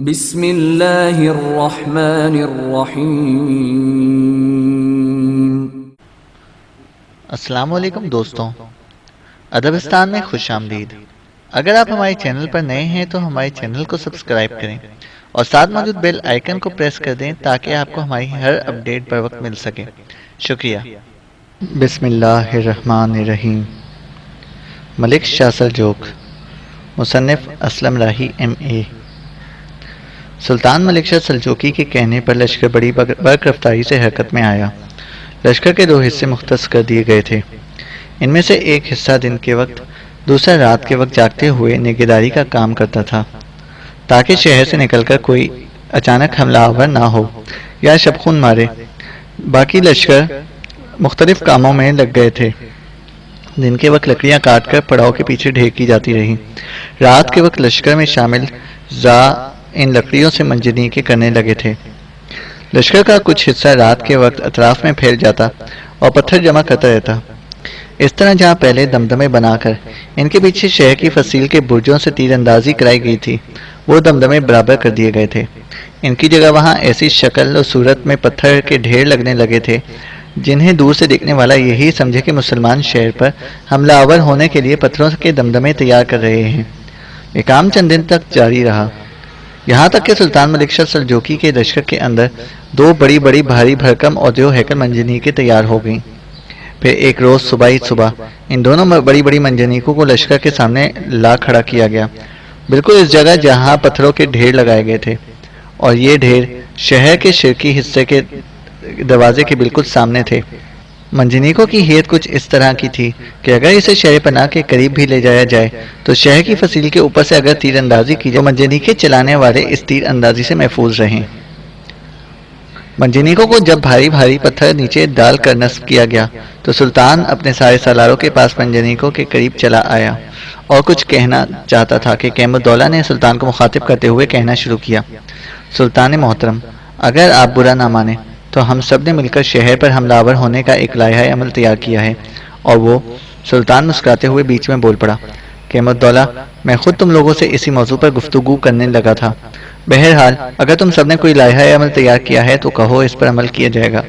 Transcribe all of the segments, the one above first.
بسم اللہ الرحمن الرحیم۔ السلام علیکم دوستوں، ادبستان میں خوش آمدید۔ اگر آپ ہمارے چینل پر نئے ہیں تو ہمارے چینل کو سبسکرائب کریں اور ساتھ موجود بیل آئیکن کو پریس کر دیں تاکہ آپ کو ہماری ہر اپڈیٹ پر وقت مل سکے۔ شکریہ۔ بسم اللہ الرحمن الرحیم۔ ملک شاہ سلجوق، مصنف اسلم راہی MA۔ سلطان ملک شاہ سلجوقی کے کہنے پر لشکر بڑی برق رفتاری سے حرکت میں آیا۔ لشکر کے 2 حصے مختص کر دیے گئے تھے۔ ان میں سے ایک حصہ دن کے وقت، دوسرا رات کے وقت جاگتے ہوئے نگہداری کا کام کرتا تھا تاکہ شہر سے نکل کر کوئی اچانک حملہ آور نہ ہو یا شبخون مارے۔ باقی لشکر مختلف کاموں میں لگ گئے تھے۔ دن کے وقت لکڑیاں کاٹ کر پڑاؤ کے پیچھے ڈھیر کی جاتی رہیں۔ رات کے وقت لشکر میں شامل ان لکڑیوں سے منجنیقیں کرنے لگے تھے۔ لشکر کا کچھ حصہ رات کے وقت اطراف میں پھیل جاتا اور پتھر جمع کرتا رہتا۔ اس طرح جہاں پہلے دمدمے بنا کر ان کے پیچھے شہر کی فصیل کے برجوں سے تیر اندازی کرائی گئی تھی، وہ دمدمے برابر کر دیے گئے تھے۔ ان کی جگہ وہاں ایسی شکل و صورت میں پتھر کے ڈھیر لگنے لگے تھے جنہیں دور سے دیکھنے والا یہی سمجھے کہ مسلمان شہر پر حملہ آور ہونے کے لیے پتھروں کے دمدمے تیار کر رہے ہیں۔ یہ کام چند دن تک جاری رہا، یہاں تک کہ سلطان ملک شاہ سلجوقی کے لشکر کے اندر 2 بڑی بڑی بھاری بھرکم اور 2 ہیکل منجنیقیں تیار ہو گئیں۔ پھر ایک روز صبح ان دونوں بڑی بڑی منجنیقوں کو لشکر کے سامنے لا کھڑا کیا گیا، بالکل اس جگہ جہاں پتھروں کے ڈھیر لگائے گئے تھے، اور یہ ڈھیر شہر کے شرقی حصے کے دروازے کے بالکل سامنے تھے۔ منجنیقوں کی ہیت کچھ اس طرح کی تھی کہ اگر اسے شہر پناہ کے قریب بھی لے جایا جائے تو شہر کی فصیل کے اوپر سے اگر تیر اندازی کی جائے تو منجنیقیں چلانے والے اس تیر اندازی سے محفوظ رہیں۔ منجنیقوں کو جب بھاری پتھر نیچے ڈال کر نصب کیا گیا تو سلطان اپنے سارے سالاروں کے پاس منجنیقوں کے قریب چلا آیا اور کچھ کہنا چاہتا تھا کہ قیم الدولہ نے سلطان کو مخاطب کرتے ہوئے کہنا شروع کیا: سلطان محترم، اگر آپ برا نہ مانیں تو ہم سب نے مل کر شہر پر حملہ آور ہونے کا ایک لائحہ عمل تیار کیا ہے۔ اور وہ سلطان مسکراتے ہوئے بیچ میں بول پڑا: قیم الدولہ، میں خود تم لوگوں سے اسی موضوع پر گفتگو کرنے لگا تھا۔ بہرحال اگر تم سب نے کوئی لائحہ عمل تیار کیا ہے تو کہو، اس پر عمل کیا جائے گا۔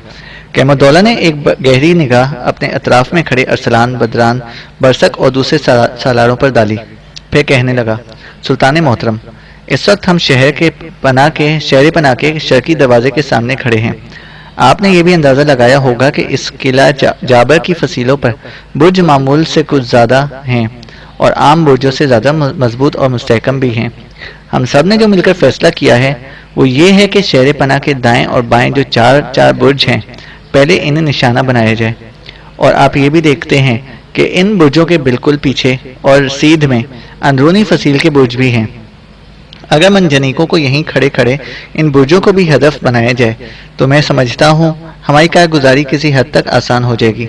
قیم الدولہ نے ایک گہری نگاہ اپنے اطراف میں کھڑے ارسلان، بدران، برسک اور دوسرے سالاروں پر ڈالی، پھر کہنے لگا: سلطان محترم، اس وقت ہم شہر پناہ کے شرقی دروازے کے سامنے کھڑے ہیں۔ آپ نے یہ بھی اندازہ لگایا ہوگا کہ اس قلعہ جابر کی فصیلوں پر برج معمول سے کچھ زیادہ ہیں اور عام برجوں سے زیادہ مضبوط اور مستحکم بھی ہیں۔ ہم سب نے جو مل کر فیصلہ کیا ہے وہ یہ ہے کہ شہر پناہ کے دائیں اور بائیں جو 4 برج ہیں، پہلے انہیں نشانہ بنایا جائے۔ اور آپ یہ بھی دیکھتے ہیں کہ ان برجوں کے بالکل پیچھے اور سیدھ میں اندرونی فصیل کے برج بھی ہیں۔ اگر منجنیقوں کو یہیں کھڑے ان برجوں کو بھی ہدف بنایا جائے تو میں سمجھتا ہوں ہماری کارگزاری کسی حد تک آسان ہو جائے گی۔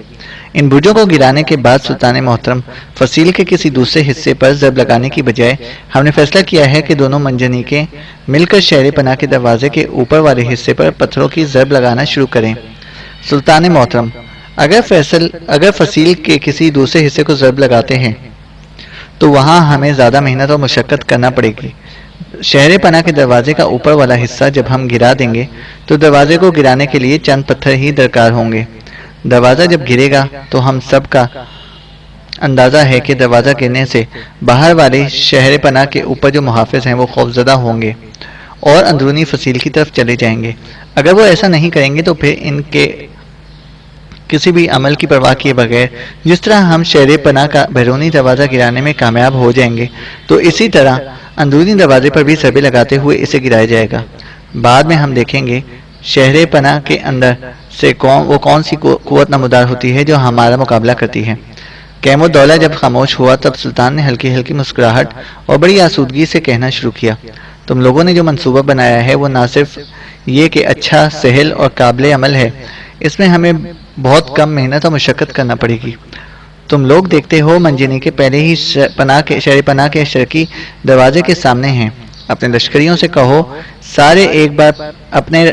ان برجوں کو گرانے کے بعد سلطان محترم، فصیل کے کسی دوسرے حصے پر ضرب لگانے کی بجائے ہم نے فیصلہ کیا ہے کہ دونوں منجنیقیں مل کر شہر پناہ کے دروازے کے اوپر والے حصے پر پتھروں کی ضرب لگانا شروع کریں۔ سلطان محترم، اگر فصیل کے کسی دوسرے حصے کو ضرب لگاتے ہیں تو وہاں ہمیں زیادہ محنت اور مشقت کرنا پڑے گی۔ شہر پناہ کے دروازے کا اوپر والا حصہ جب ہم گرا دیں گے تو دروازے کو گرانے کے لیے چند پتھر ہی درکار ہوں گے۔ دروازہ جب گرے گا تو ہم سب کا اندازہ ہے کہ دروازہ گرنے سے باہر والے شہر پناہ کے اوپر جو محافظ ہیں وہ خوفزدہ ہوں گے اور اندرونی فصیل کی طرف چلے جائیں گے۔ اگر وہ ایسا نہیں کریں گے تو پھر ان کے کسی بھی عمل کی پرواہ کیے بغیر جس طرح ہم شہر پناہ کا بیرونی دروازہ گرانے میں کامیاب ہو جائیں گے تو اسی طرح اندرونی دروازے پر بھی ضربیں لگاتے ہوئے اسے گرایا جائے گا۔ بعد میں ہم دیکھیں گے شہر پناہ کے اندر سے وہ کون سی قوت نمودار ہوتی ہے جو ہمارا مقابلہ کرتی ہے۔ قیم الدولہ جب خاموش ہوا تب سلطان نے ہلکی مسکراہٹ اور بڑی آسودگی سے کہنا شروع کیا: تم لوگوں نے جو منصوبہ بنایا ہے وہ نہ صرف یہ کہ اچھا، سہل اور قابل عمل ہے، اس میں ہمیں بہت کم محنت اور مشقت کرنا پڑے گی۔ تم لوگ دیکھتے ہو منجنیقیں پہلے ہی شہر پناہ کے شرقی دروازے کے سامنے ہیں۔ اپنے لشکریوں سے کہو سارے ایک بار اپنے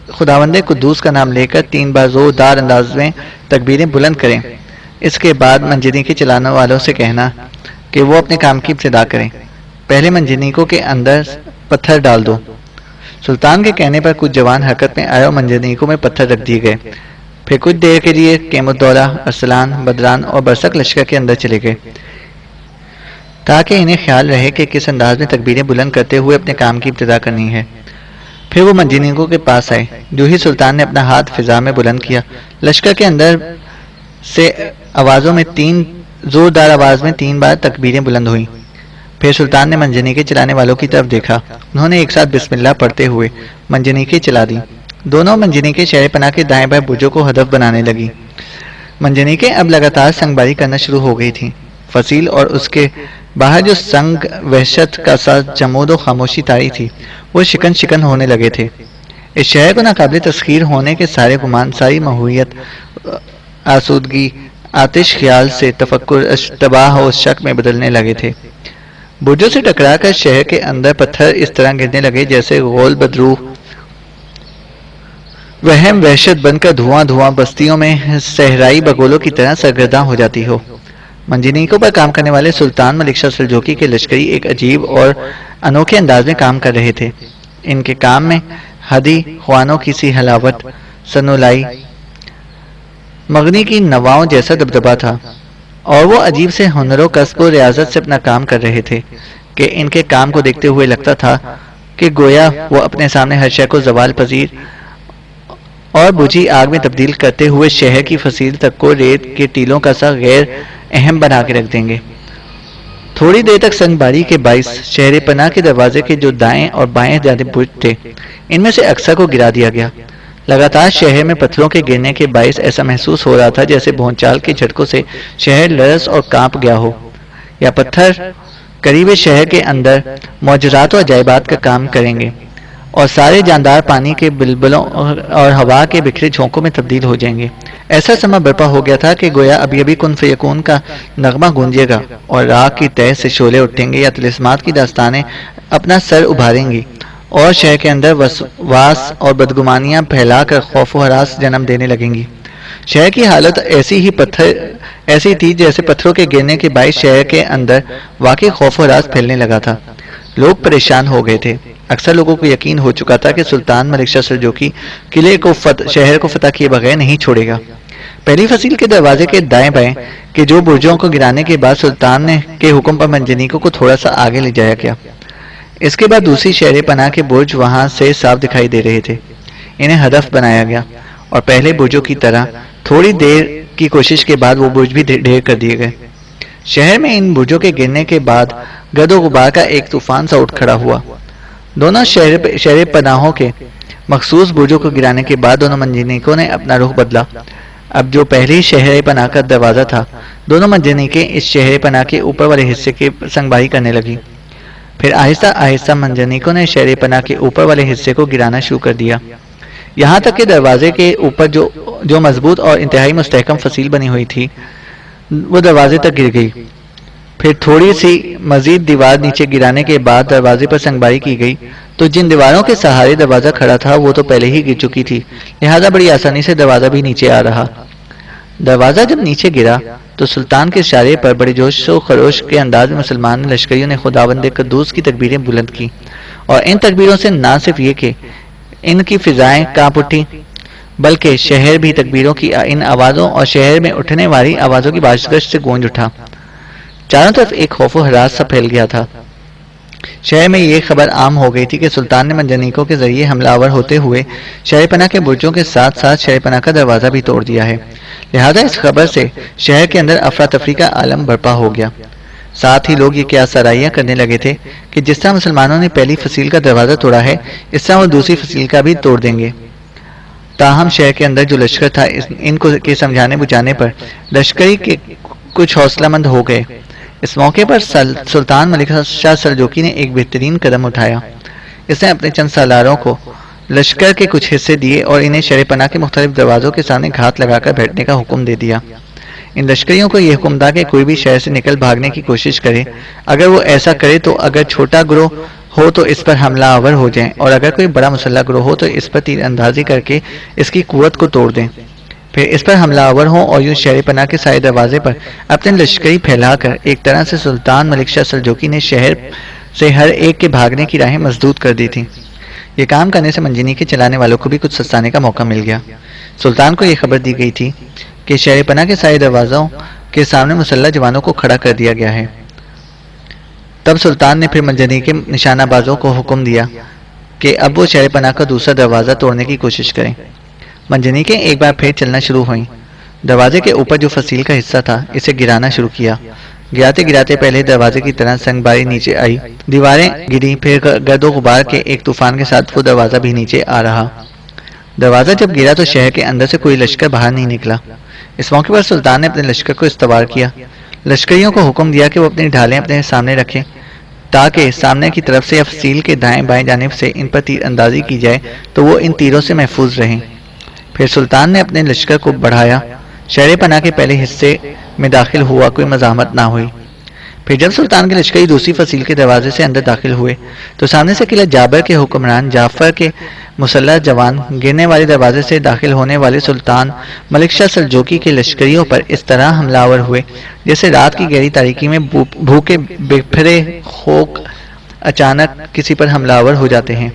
خداوند قدوس کا نام لے کر 3 بار زوردار انداز میں تکبیریں بلند کریں۔ اس کے بعد منجنیقیں چلانے والوں سے کہنا کہ وہ اپنے کام کی ابتدا کریں۔ پہلے منجنیقوں کے اندر پتھر ڈال دو، سلطان کے کہنے پر کچھ جوان حرکت میں آئے اور منجنیکوں میں پتھر رکھ دیے گئے. پھر کچھ دیر کے لیے کیم الدولہ، ارسلان، بدران اور برسک لشکر کے اندر چلے گئے تاکہ انہیں خیال رہے کہ کس انداز میں تکبیریں بلند کرتے ہوئے اپنے کام کی ابتدا کرنی ہے. پھر وہ منجنیکوں کے پاس آئے. جو ہی سلطان نے اپنا ہاتھ فضا میں بلند کیا، لشکر کے اندر سے زوردار آواز میں 3 بار تکبیریں بلند ہوئیں. پھر سلطان نے منجنیکیں چلانے والوں کی طرف دیکھا. انہوں نے ایک ساتھ بسم اللہ پڑھتے ہوئے منجنیکیں چلا دیں. دونوں منجنیکیں شہر پناہ کے دائیں بائیں برجوں کو ہدف بنانے لگیں. منجنیکیں اب لگاتار سنگباری کرنا شروع ہو گئی تھیں. فصیل اور اس کے باہر جو سنگ وحشت کا ساتھ جمود و خاموشی تاری تھی، وہ شکن شکن ہونے لگے تھے. اس شہر کو ناقابل تسخیر ہونے کے سارے گمان، ساری ماحولیت، آسودگی، آتش خیال سے تفکر، اشتباہ و شک میں بدلنے لگے تھے. برجوں سے ٹکرا کر شہر کے اندر پتھر اس طرح گرنے لگے جیسے غول بدروح وہم وحشت بن کر دھواں دھواں بستیوں میں صحرائی بگولوں کی طرح سرگرداں ہو جاتی ہو. منجنیکوں پر کام کرنے والے سلطان ملک شاہ سلجوقی کے لشکری ایک عجیب اور انوکھے انداز میں کام کر رہے تھے. ان کے کام میں ہدی خوانوں کی سی حلاوت، سنولائی، مغنی کی نواؤں جیسا دبدبا تھا، اور وہ عجیب سے ہنر و کسب و ریاضت سے اپنا کام کر رہے تھے کہ ان کے کام کو دیکھتے ہوئے لگتا تھا کہ گویا وہ اپنے سامنے ہر شے کو زوال پذیر اور بجھی آگ میں تبدیل کرتے ہوئے شہر کی فصیل تک کو ریت کے ٹیلوں کا سا غیر اہم بنا کے رکھ دیں گے. تھوڑی دیر تک سنگ باری کے باعث شہر پناہ کے دروازے کے جو دائیں اور بائیں جانب برج تھے، ان میں سے اکثر کو گرا دیا گیا. لگاتار شہر میں پتھروں کے گرنے کے باعث ایسا محسوس ہو رہا تھا جیسے بھونچال کے جھٹکوں سے شہر لرز اور کانپ گیا ہو، یا پتھر قریب شہر کے اندر معجزات و عجائبات کا کام کریں گے اور سارے جاندار پانی کے بلبلوں اور ہوا کے بکھرے جھونکوں میں تبدیل ہو جائیں گے. ایسا سما برپا ہو گیا تھا کہ گویا ابھی ابھی کن فیکون کا نغمہ گونجے گا اور راگ کی تہ سے شعلے اٹھیں گے، یا طلسمات کی داستانیں اپنا سر ابھاریں گی اور شہر کے اندر وسواس اور بدگمانیاں پھیلا کر خوف و ہراس جنم دینے لگیں گی. شہر کی حالت ایسی تھی جیسے پتھروں کے گرنے کے باعث شہر کے اندر واقعی خوف و ہراس پھیلنے لگا تھا. لوگ پریشان ہو گئے تھے. اکثر لوگوں کو یقین ہو چکا تھا کہ سلطان ملک شاہ سلجوقی قلعے کو شہر کو فتح کیے بغیر نہیں چھوڑے گا. پہلی فصیل کے دروازے کے دائیں بائیں کے جو برجوں کو گرانے کے بعد سلطان کے حکم پر منجنیکوں کو تھوڑا سا آگے لے جایا گیا. اس کے بعد دوسری شہر پناہ کے برج وہاں سے صاف دکھائی دے رہے تھے. انہیں ہدف بنایا گیا اور پہلے برجوں کی طرح تھوڑی دیر کی کوشش کے بعد وہ برج بھی ڈھیر کر دیے گئے. شہر میں ان برجوں کے گرنے کے بعد گرد و غبار کا ایک طوفان سا اٹھ کھڑا ہوا. دونوں شہر پناہوں کے مخصوص برجوں کو گرانے کے بعد دونوں منجنیکوں نے اپنا رخ بدلا. اب جو پہلی شہر پناہ کا دروازہ تھا، دونوں منجنیکیں اس شہر پناہ کے اوپر والے حصے کی سنگباری کرنے لگی. پھر آہستہ آہستہ منجنیکوں نے شہر پناہ کے اوپر والے حصے کو گرانا شروع کر دیا، یہاں تک کہ دروازے کے اوپر جو مضبوط اور انتہائی مستحکم فصیل بنی ہوئی تھی وہ دروازے تک گر گئی. پھر تھوڑی سی مزید دیوار نیچے گرانے کے بعد دروازے پر سنگباری کی گئی تو جن دیواروں کے سہارے دروازہ کھڑا تھا وہ تو پہلے ہی گر چکی تھی، لہذا بڑی آسانی سے دروازہ بھی نیچے آ رہا. دروازہ جب نیچے گرا تو سلطان کے اشارے پر بڑے جوش و خروش کے انداز میں مسلمان لشکریوں نے خداوند قدوس کی تکبیریں بلند کی، اور ان تکبیروں سے نہ صرف یہ کہ ان کی فضائیں کانپ اٹھی بلکہ شہر بھی تکبیروں کی ان آوازوں اور شہر میں اٹھنے والی آوازوں کی باشگشت سے گونج اٹھا. چاروں طرف ایک خوف و ہراس سا پھیل گیا تھا. شہر میں یہ خبر عام ہو گئی تھی کہ سلطان نے منجنیکوں کے ذریعے حملہ آور ہوتے ہوئے شہر پناہ کے برجوں کے ساتھ ساتھ شہر پناہ کا دروازہ بھی توڑ دیا ہے. لہذا اس خبر سے شہر کے اندر افراتفری کا عالم برپا ہو گیا. ساتھ ہی لوگ یہ قیاس سرائیاں کرنے لگے تھے کہ جس طرح مسلمانوں نے پہلی فصیل کا دروازہ توڑا ہے، اس طرح وہ دوسری فصیل کا بھی توڑ دیں گے. تاہم شہر کے اندر جو لشکر تھا ان کو کے سمجھانے بجھانے پر لشکری کے کچھ حوصلہ مند ہو گئے. اس موقع پر سلطان ملک شاہ سلجوقی نے ایک بہترین قدم اٹھایا. اس نے اپنے چند سالاروں کو لشکر کے کچھ حصے دیے اور انہیں شہر پناہ کے مختلف دروازوں کے سامنے گھات لگا کر بیٹھنے کا حکم دے دیا. ان لشکریوں کو یہ حکم تھا کہ کوئی بھی شہر سے نکل بھاگنے کی کوشش کرے، اگر وہ ایسا کرے تو اگر چھوٹا گروہ ہو تو اس پر حملہ آور ہو جائیں، اور اگر کوئی بڑا مسلح گروہ ہو تو اس پر تیر اندازی کر کے اس کی قوت کو توڑ دیں. پھر اس پر حملہ آور ہوں اور یوں شہر پناہ کے سائے دروازے پر اپنے لشکری پھیلا کر ایک طرح سے سلطان ملک شاہ سلجوقی نے شہر سے ہر ایک کے بھاگنے کی راہیں مسدود کر دی تھیں. یہ کام کرنے سے منجنیقیں چلانے والوں کو بھی کچھ سستانے کا موقع مل گیا۔ سلطان کو یہ خبر دی گئی تھی کہ شہر پناہ کے سارے دروازوں کے سامنے مسلح جوانوں کو کھڑا کر دیا گیا ہے۔ تب سلطان نے پھر منجنیقیں نشانہ بازوں کو حکم دیا کہ اب وہ شہر پناہ کا دوسرا دروازہ توڑنے کی کوشش کریں۔ منجنیقیں ایک بار پھر چلنا شروع ہوئیں۔ دروازے کے اوپر جو فصیل کا حصہ تھا اسے گرانا شروع کیا۔ گراتے گراتے پہلے دروازے کی طرح سنگ باری نیچے آئی، دیواریں گری، پھر گرد و غبار کے ایک طوفان کے ساتھ وہ دروازہ بھی نیچے آ رہا۔ دروازہ جب گرا تو شہر کے اندر سے کوئی لشکر باہر نہیں نکلا۔ اس موقع پر سلطان نے اپنے لشکر کو استوار کیا۔ لشکریوں کو حکم دیا کہ وہ اپنی ڈھالیں اپنے سامنے رکھیں تاکہ سامنے کی طرف سے یا فصیل کے دائیں بائیں جانب سے ان پر تیر اندازی کی جائے تو وہ ان تیروں سے محفوظ رہیں۔ پھر سلطان نے اپنے لشکر کو بڑھایا، شہر پناہ کے پہلے حصے میں داخل ہوا، کوئی مزاحمت نہ ہوئی۔ پھر جب سلطان کے لشکری دوسری فصیل کے دروازے سے اندر داخل ہوئے تو سامنے سے قلعہ جابر کے حکمران جعفر کے مسلح جوان گرنے والے دروازے سے داخل ہونے والے سلطان ملک شاہ سلجوقی کے لشکریوں پر اس طرح حملہ آور ہوئے جیسے رات کی گہری تاریکی میں بھوکے بپھرے خوک اچانک کسی پر حملہ آور ہو جاتے ہیں۔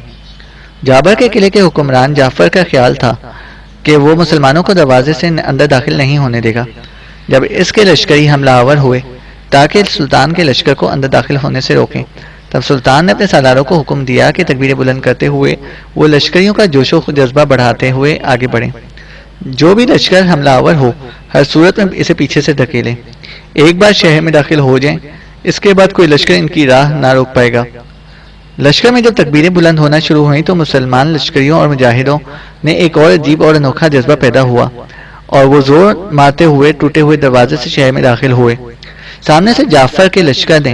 جابر کے قلعے کے حکمران جعفر کا خیال تھا کہ وہ مسلمانوں کو دروازے سے اندر داخل نہیں ہونے دے گا۔ جب اس کے لشکری حملہ آور ہوئے تاکہ سلطان کے لشکر کو اندر داخل ہونے سے روکیں، تب سلطان نے اپنے سالاروں کو حکم دیا کہ تکبیریں بلند کرتے ہوئے وہ لشکریوں کا جوش و جذبہ بڑھاتے ہوئے آگے بڑھیں۔ جو بھی لشکر حملہ آور ہو ہر صورت میں اسے پیچھے سے دھکیلیں۔ ایک بار شہر میں داخل ہو جائیں، اس کے بعد کوئی لشکر ان کی راہ نہ روک پائے گا۔ لشکر میں جب تکبیریں بلند ہونا شروع ہوئیں تو مسلمان لشکریوں اور مجاہدوں نے ایک اور عجیب اور انوکھا جذبہ پیدا ہوا اور وہ زور مارتے ہوئے ٹوٹے ہوئے دروازے سے شہر میں داخل ہوئے۔ سامنے سے جعفر کے لشکر نے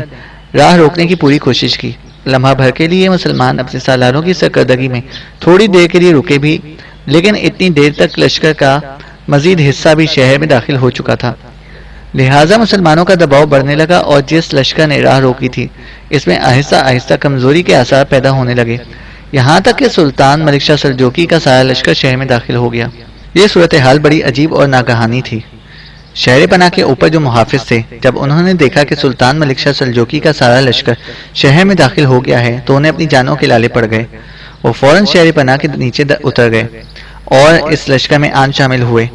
راہ روکنے کی پوری کوشش کی۔ لمحہ بھر کے لیے مسلمان اپنے سالاروں کی سرکردگی میں تھوڑی دیر کے لیے رکے بھی، لیکن اتنی دیر تک لشکر کا مزید حصہ بھی شہر میں داخل ہو چکا تھا، لہٰذا مسلمانوں کا دباؤ بڑھنے لگا اور جس لشکر نے راہ روکی تھی اس میں آہستہ آہستہ کمزوری کے آثار پیدا ہونے لگے، یہاں تک کہ سلطان ملک شاہ سلجوقی کا سارا لشکر شہر میں داخل ہو گیا۔ یہ صورتحال بڑی عجیب اور ناگہانی تھی۔ شہر پناہ کے اوپر جو محافظ تھے جب انہوں نے دیکھا کہ سلطان ملک شاہ سلجوقی کا سارا لشکر شہر میں داخل ہو گیا ہے تو انہیں اپنی جانوں کے لالے پڑ گئے۔ وہ فوراً شہر پناہ کے نیچے اتر گئے اور اس لشکر میں آن شامل ہوئے۔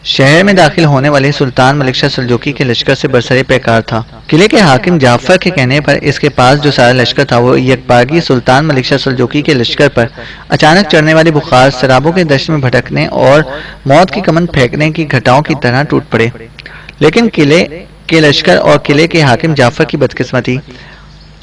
شہر میں داخل ہونے والے سلطان ملک شاہ سلجوقی کے لشکر سے برسر پیکار تھا۔ قلعے کے حاکم جعفر کے کہنے پر اس کے پاس جو سارا لشکر تھا وہ یکبارگی سلطان ملک شاہ سلجوقی کے لشکر پر اچانک چڑھنے والے بخار، سرابوں کے دشت میں بھٹکنے اور موت کی کمند پھینکنے کی گھٹاؤں کی طرح ٹوٹ پڑے۔ لیکن قلعے کے لشکر اور قلعے کے حاکم جعفر کی بدقسمتی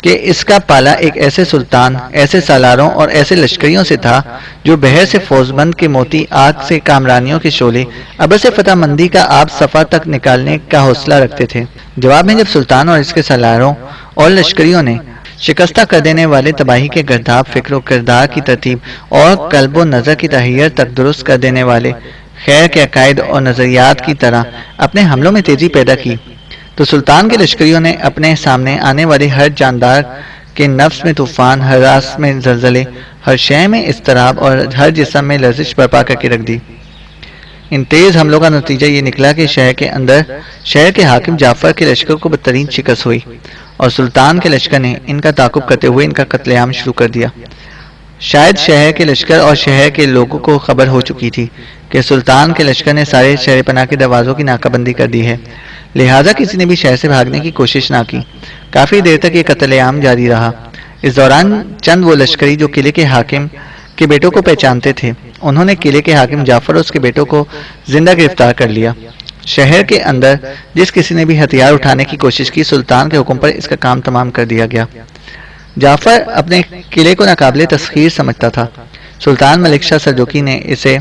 کہ اس کا پالا ایک ایسے سلطان، ایسے سالاروں اور ایسے لشکریوں سے تھا جو بحر سے فوزمند کے موتی، آگ سے کامرانیوں کے شعلے، ابر سے فتح مندی کا آب صفا تک نکالنے کا حوصلہ رکھتے تھے۔ جواب میں جب سلطان اور اس کے سالاروں اور لشکریوں نے شکستہ کر دینے والے تباہی کے گرداب، فکر و کردار کی ترتیب اور قلب و نظر کی تحیر تک درست کر دینے والے خیر کے عقائد اور نظریات کی طرح اپنے حملوں میں تیزی پیدا کی، تو سلطان کے لشکریوں نے اپنے سامنے آنے والے ہر جاندار کے نفس میں طوفان، ہر راس میں زلزلے، ہر شے میں اضطراب اور ہر جسم میں لرزش برپا کر کے رکھ دی۔ ان تیز حملوں کا نتیجہ یہ نکلا کہ شہر کے اندر شہر کے حاکم جعفر کے لشکر کو بدترین شکست ہوئی اور سلطان کے لشکر نے ان کا تعاقب کرتے ہوئے ان کا قتل عام شروع کر دیا۔ شاید شہر کے لشکر اور شہر کے لوگوں کو خبر ہو چکی تھی کہ سلطان کے لشکر نے سارے شہر پناہ کے دروازوں کی ناکہ بندی کر دی ہے، لہٰذا کسی نے بھی شہر سے بھاگنے کی کوشش نہ کی۔ کافی دیر تک یہ قتل عام جاری رہا۔ اس دوران چند وہ لشکری جو قلعے کے حاکم کے بیٹوں کو پہچانتے تھے، انہوں نے قلعے کے حاکم جعفر اور اس کے بیٹوں کو زندہ گرفتار کر لیا۔ شہر کے اندر جس کسی نے بھی ہتھیار اٹھانے کی کوشش کی، سلطان کے حکم پر اس کا کام تمام کر دیا گیا۔ جعفر اپنے قلعے کو ناقابل تسخیر سمجھتا تھا۔ سلطان ملک شاہ سلجوقی نے اسے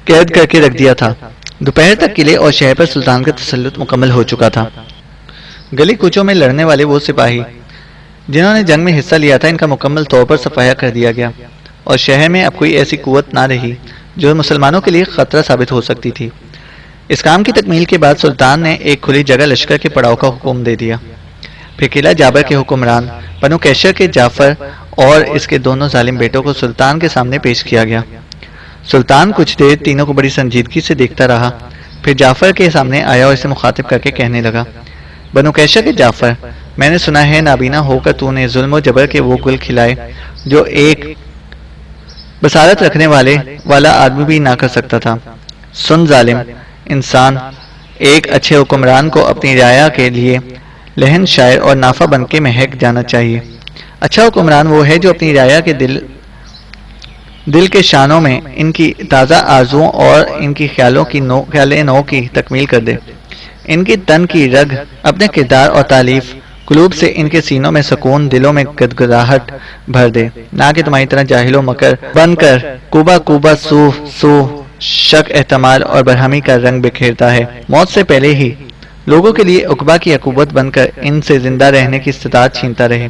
قید کر کے رکھ دیا تھا۔ دوپہر تک قلعے اور شہر پر سلطان کا تسلط مکمل ہو چکا تھا۔ گلی کوچوں میں لڑنے والے وہ سپاہی جنہوں نے جنگ میں حصہ لیا تھا، ان کا مکمل طور پر صفایا کر دیا گیا اور شہر میں اب کوئی ایسی قوت نہ رہی جو مسلمانوں کے لیے خطرہ ثابت ہو سکتی تھی۔ اس کام کی تکمیل کے بعد سلطان نے ایک کھلی جگہ لشکر کے پڑاؤ کا حکم دے دیا۔ پھر قلعہ جابر کے حکمران بنو کیشر کے جعفر اور اس کے دونوں ظالم بیٹوں کو سلطان کے سامنے پیش کیا گیا۔ سلطان کچھ دیر تینوں کو بڑی سنجیدگی سے دیکھتا رہا، پھر جعفر کے سامنے آیا اور اسے مخاطب کر کے کہنے لگا، بنو کیشر کے جعفر، میں نے سنا ہے نابینا ہو کر تو نے ظلم و جبر کے وہ گل کھلائے جو ایک بصارت رکھنے والا آدمی بھی نہ کر سکتا تھا۔ سن ظالم انسان، ایک اچھے حکمران کو اپنی رعایا کے لیے لہن شاعر اور نافع بن کے مہک جانا چاہیے۔ اچھا حکمران وہ ہے جو اپنی رعایا کے دل کے شانوں میں ان کی تازہ آرزوؤں اور ان کی خیال نو کی تکمیل کر دے، ان کی تن کی رگ اپنے کردار اور تعلیف قلوب سے ان کے سینوں میں سکون، دلوں میں گدگداہٹ بھر دے، نہ کہ تمہاری طرح جاہل و مکر بن کر کوبا سو شک، احتمال اور برہمی کا رنگ بکھیرتا ہے۔ موت سے پہلے ہی لوگوں کے لیے عقبہ کی عقوبت بن کر ان سے زندہ رہنے کی استطاعت چھینتا رہے،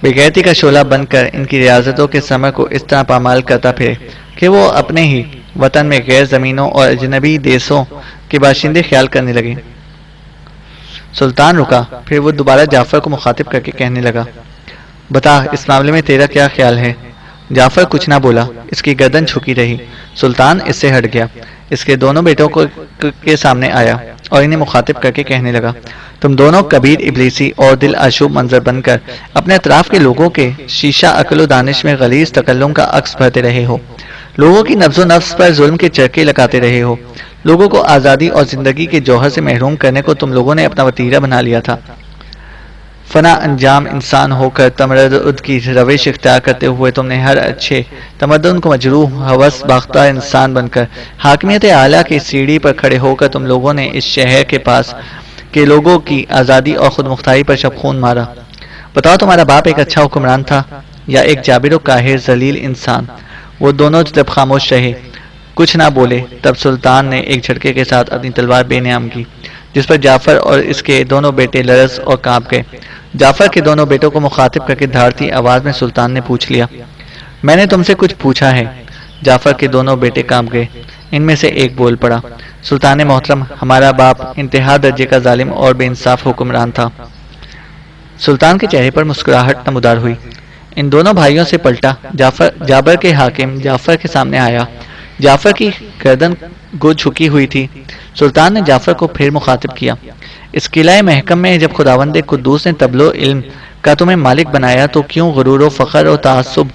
بغیرتی کا شعلہ بن کر ان کی ریاضتوں کے ثمر کو اس طرح پامال کرتا پھرے کہ وہ اپنے ہی وطن میں غیر زمینوں اور اجنبی دیسوں کے باشندے خیال کرنے لگے۔ سلطان رکا، پھر وہ دوبارہ جعفر کو مخاطب کر کے کہنے لگا، بتا اس معاملے میں تیرا کیا خیال ہے؟ جعفر کچھ نہ بولا، اس کی گردن جھکی رہی۔ سلطان اس سے ہٹ گیا، اس کے دونوں بیٹوں کے سامنے آیا اور انہیں مخاطب کر کے کہنے لگا، تم دونوں کبیر ابلیسی اور دل آشوب منظر بن کر اپنے اطراف کے لوگوں کے شیشہ عقل و دانش میں غلیظ تکلم کا عکس بھرتے رہے ہو، لوگوں کی نبض و نفس پر ظلم کے چرکے لگاتے رہے ہو، لوگوں کو آزادی اور زندگی کے جوہر سے محروم کرنے کو تم لوگوں نے اپنا وتیرہ بنا لیا تھا۔ فنا انجام انسان ہو کر تمرد کی روش اختیار کرتے ہوئے تم نے ہر اچھے تمدن کو مجروح ہوس باختہ انسان بن کر حاکمیت اعلیٰ کی سیڑھی پر کھڑے ہو کر تم لوگوں نے اس شہر کے پاس کے لوگوں کی آزادی اور خود مختاری پر شب خون مارا۔ بتاؤ تمہارا باپ ایک اچھا حکمران تھا یا ایک جابر و قاہر ذلیل انسان؟ وہ دونوں جب خاموش رہے، کچھ نہ بولے، تب سلطان نے ایک جھٹکے کے ساتھ اپنی تلوار بے نیام کی، جس پر جعفر اور اس کے دونوں بیٹے لرز اور کانپ گئے۔ جعفر کے دونوں بیٹوں کو مخاطب کر کے دھاڑتی آواز میں سلطان نے پوچھ لیا، میں نے تم سے کچھ پوچھا ہے؟ جعفر کے دونوں بیٹے کانپ گئے۔ ان میں سے ایک بول پڑا، سلطان محترم، ہمارا باپ انتہا درجے کا ظالم اور بے انصاف حکمران تھا۔ سلطان کے چہرے پر مسکراہٹ نمودار ہوئی۔ ان دونوں بھائیوں سے پلٹا جابر کے حاکم جعفر کے سامنے آیا۔ جعفر کی گردن گو جھکی ہوئی تھی۔ سلطان نے جعفر کو پھر مخاطب کیا، اس قلعہ محکم میں جب خداوند قدوس نے طبل و علم کا تمہیں مالک بنایا تو کیوں غرور و فخر و تعصب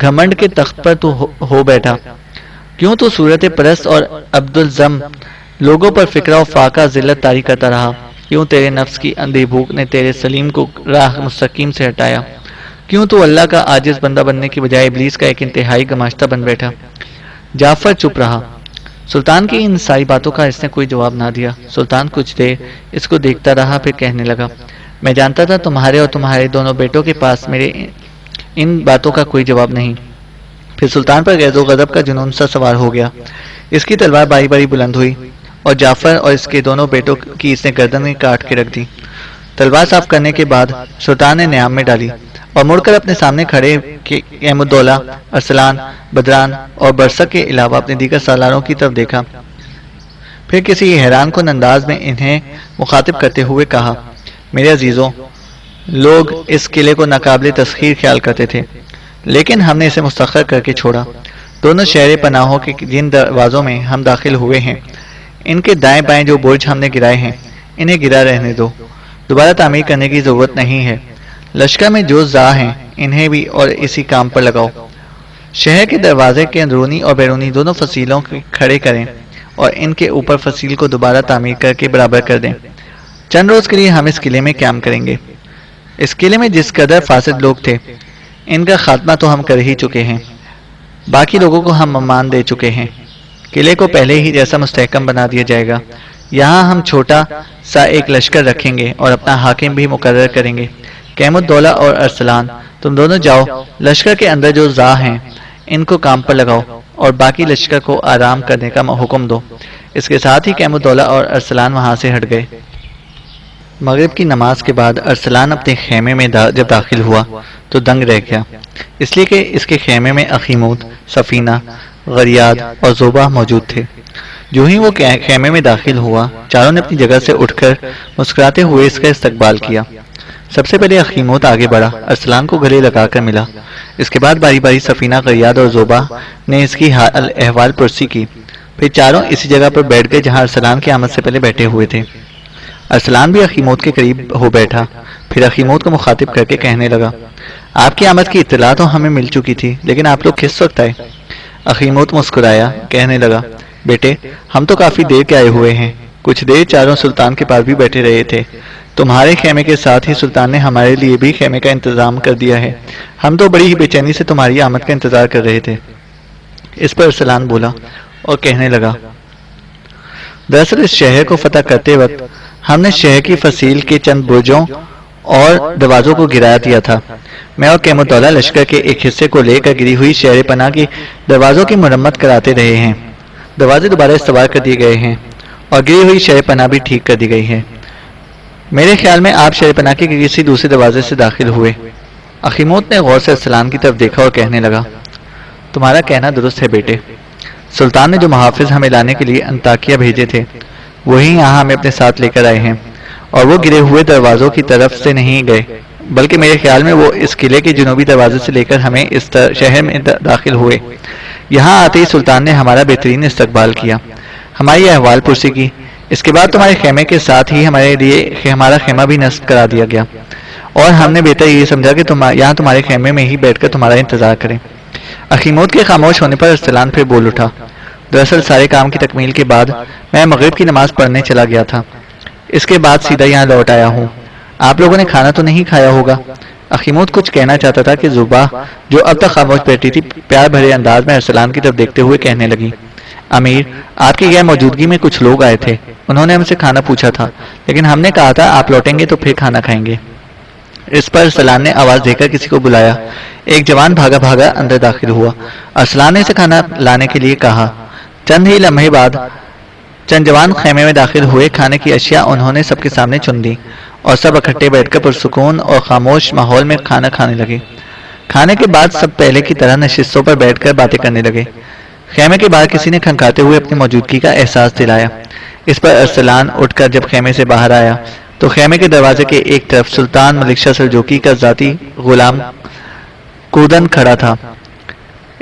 گھمنڈ کے تخت پر تو ہو بیٹھا؟ کیوں تو صورت پرست اور عبدالضم لوگوں پر فکرہ و فاقہ ذلت طاری کرتا رہا؟ کیوں تیرے نفس کی اندھی بھوک نے تیرے سلیم کو راہ مستقیم سے ہٹایا؟ کیوں تو اللہ کا عاجز بندہ بننے کی بجائے ابلیس کا ایک انتہائی گماشتہ بن بیٹھا؟ جعفر چپ رہا۔ سلطان کی ان ساری باتوں کا اس نے کوئی جواب نہ دیا۔ سلطان کچھ دیر اس کو دیکھتا رہا، پھر کہنے لگا، میں جانتا تھا تمہارے اور تمہارے دونوں بیٹوں کے پاس میرے ان باتوں کا کوئی جواب نہیں۔ پھر سلطان پر غیظ و غضب کا جنون سا سوار ہو گیا۔ اس کی تلوار باری باری بلند ہوئی اور جعفر اور اس کے دونوں بیٹوں کی اس نے گردن میں کاٹ کے رکھ دی۔ تلوار صاف کرنے کے بعد سلطان نے نیام میں ڈالی اور مڑ کر اپنے سامنے کھڑے احمدالدولہ، ارسلان، بدران اور برسک کے علاوہ اپنے دیگر سالاروں کی طرف دیکھا۔ پھر کسی حیران کن انداز میں انہیں مخاطب کرتے ہوئے کہا، میرے عزیزوں، لوگ اس قلعے کو ناقابل تسخیر خیال کرتے تھے، لیکن ہم نے اسے مستخر کر کے چھوڑا۔ دونوں شہر پناہوں کے جن دروازوں میں ہم داخل ہوئے ہیں، ان کے دائیں بائیں جو برج ہم نے گرائے ہیں، انہیں گرا رہنے دو، دوبارہ تعمیر کرنے کی ضرورت نہیں ہے۔ لشکر میں جو زا ہیں انہیں بھی اور اسی کام پر لگاؤ۔ شہر کے دروازے کے اندرونی اور بیرونی دونوں فصیلوں کو کھڑے کریں اور ان کے اوپر فصیل کو دوبارہ تعمیر کر کے برابر کر دیں۔ چند روز کے لیے ہم اس قلعے میں قیام کریں گے۔ اس قلعے میں جس قدر فاسد لوگ تھے، ان کا خاتمہ تو ہم کر ہی چکے ہیں، باقی لوگوں کو ہم امان دے چکے ہیں۔ قلعے کو پہلے ہی جیسا مستحکم بنا دیا جائے گا۔ یہاں ہم چھوٹا سا ایک لشکر رکھیں گے اور اپنا حاکم بھی مقرر کریں گے۔ احمدالدولہ اور ارسلان، تم دونوں جاؤ، لشکر کے اندر جو زا ہیں ان کو کام پر لگاؤ اور باقی لشکر کو آرام کرنے کا حکم دو۔ اس کے ساتھ ہی احمدالدولہ اور ارسلان وہاں سے ہٹ گئے۔ مغرب کی نماز کے بعد ارسلان اپنے خیمے میں جب داخل ہوا تو دنگ رہ گیا، اس لیے کہ اس کے خیمے میں اخیمود، سفینہ، غریاد اور زوبہ موجود تھے۔ جو ہی وہ خیمے میں داخل ہوا، چاروں نے اپنی جگہ سے اٹھ کر مسکراتے ہوئے اس کا استقبال کیا۔ سب سے پہلے اخیمود آگے بڑھا، ارسلان کو گلے لگا کر ملا۔ اس کے بعد باری باری سفینہ، غریاد اور زوبہ نے اس کی حال احوال پرسی کی۔ پھر چاروں اسی جگہ پر بیٹھ گئے جہاں ارسلان کی آمد سے پہلے بیٹھے ہوئے تھے۔ ارسلان بھی اخیمود کے قریب ہو بیٹھا۔ پھر اخیموت کو مخاطب کر کے کہنے لگا، آپ کی آمد کی اطلاع تو ہمیں مل چکی تھی، لیکن آپ لوگ کس وقت آئے؟ اخیموت مسکرایا، کہنے لگا، بیٹے ہم تو کافی دیر کے آئے ہوئے ہیں، کچھ دیر چاروں سلطان کے پاس بھی بیٹھے رہے تھے، تمہارے خیمے کے ساتھ ہی سلطان نے ہمارے لیے بھی خیمے کا انتظام کر دیا ہے، ہم تو بڑی ہی بے چینی سے تمہاری آمد کا انتظار کر رہے تھے۔ اس پر ارسلان بولا اور کہنے لگا، دراصل اس شہر کو فتح کرتے وقت ہم نے شہر کی فصیل کے چند برجوں اور دروازوں کو گرا دیا تھا۔ میں اور کیم الدولہ لشکر کے ایک حصے کو لے کر گری ہوئی شہر پناہ کی دروازوں کی مرمت کراتے رہے ہیں، دروازے دوبارہ استوار کر دیے گئے ہیں اور گری ہوئی شہر پناہ بھی ٹھیک کر دی گئی ہے۔ میرے خیال میں آپ شہر پناہ کے کسی دوسرے دروازے سے داخل ہوئے۔ اخیموت نے غور سے ارسلان کی طرف دیکھا اور کہنے لگا، تمہارا کہنا درست ہے بیٹے، سلطان نے جو محافظ ہمیں لانے کے لیے انطاکیہ بھیجے تھے وہی یہاں ہمیں اپنے ساتھ لے کر آئے ہیں، اور وہ گرے ہوئے دروازوں کی طرف سے نہیں گئے، بلکہ میرے خیال میں وہ اس قلعے کے جنوبی دروازے سے لے کر ہمیں اس شہر میں داخل ہوئے۔ یہاں آتے ہی سلطان نے ہمارا بہترین استقبال کیا، ہماری احوال پرسی کی، اس کے بعد تمہارے خیمے کے ساتھ ہی ہمارے لیے ہمارا خیمہ بھی نصب کرا دیا گیا، اور ہم نے بہتر یہ سمجھا کہ یہاں تمہارے خیمے میں ہی بیٹھ کر تمہارا انتظار کریں۔ اخیموت کے خاموش ہونے پر ارسلان پھر بول اٹھا، دراصل سارے کام کی تکمیل کے بعد میں مغرب کی نماز پڑھنے چلا گیا تھا، اس کے بعد سیدھا یہاں لوٹ آیا ہوں۔ آپ لوگوں نے کھانا تو نہیں کھایا ہوگا؟ اخیموت کچھ کہنا چاہتا تھا کہ زوبا جو اب تک خاموش بیٹھی تھی پیار بھرے انداز میں ارسلان کی طرف دیکھتے ہوئے کہنے لگی، امیر آپ کی غیر موجودگی میں کچھ لوگ آئے تھے، انہوں نے ہم سے کھانا پوچھا تھا، لیکن ہم نے کہا تھا آپ لوٹیں گے تو پھر کھانا کھائیں گے۔ اس پر ارسلان نے آواز دے کر کسی کو بلایا، ایک جوان بھاگا بھاگا اندر داخل ہوا، ارسلان نے اسے کھانا لانے کے لیے کہا۔ چند ہی لمحے بعد چند جوان خیمے میں داخل ہوئے، کھانے کی اشیاء انہوں نے سب کے سامنے چن دی اور سب اکٹھے بیٹھ کر پرسکون اور خاموش ماحول میں کھانا کھانے لگے۔ کھانے کے بعد سب پہلے کی طرح نشستوں پر بیٹھ کر باتیں کرنے لگے۔ خیمے کے باہر کسی نے کھنکھاتے ہوئے اپنی موجودگی کا احساس دلایا۔ اس پر ارسلان اٹھ کر جب خیمے سے باہر آیا تو خیمے کے دروازے کے ایک طرف سلطان ملک شاہ سلجوقی کا ذاتی غلام کودن کھڑا تھا۔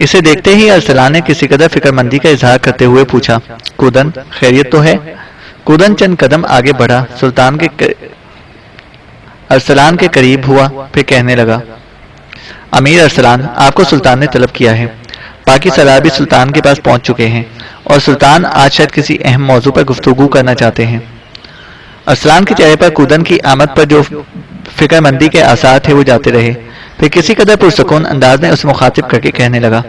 اسے دیکھتے ہی ارسلان نے کسی قدر فکر مندی کا اظہار کرتے ہوئے پوچھا، کودن خیریت تو ہے؟ کودن چند قدم آگے بڑھا، ارسلان کے قریب ہوا، پھر کہنے لگا، امیر ارسلان آپ کو سلطان نے طلب کیا ہے، باقی سالار بھی سلطان کے پاس پہنچ چکے ہیں اور سلطان آج شاید کسی اہم موضوع پر گفتگو کرنا چاہتے ہیں۔ ارسلان کے چہرے پر کودن کی آمد پر جو فکر مندی کے آثار تھے وہ جاتے رہے، پھر کسی قدر پرسکون انداز میں اسے مخاطب کر کے کہنے لگا،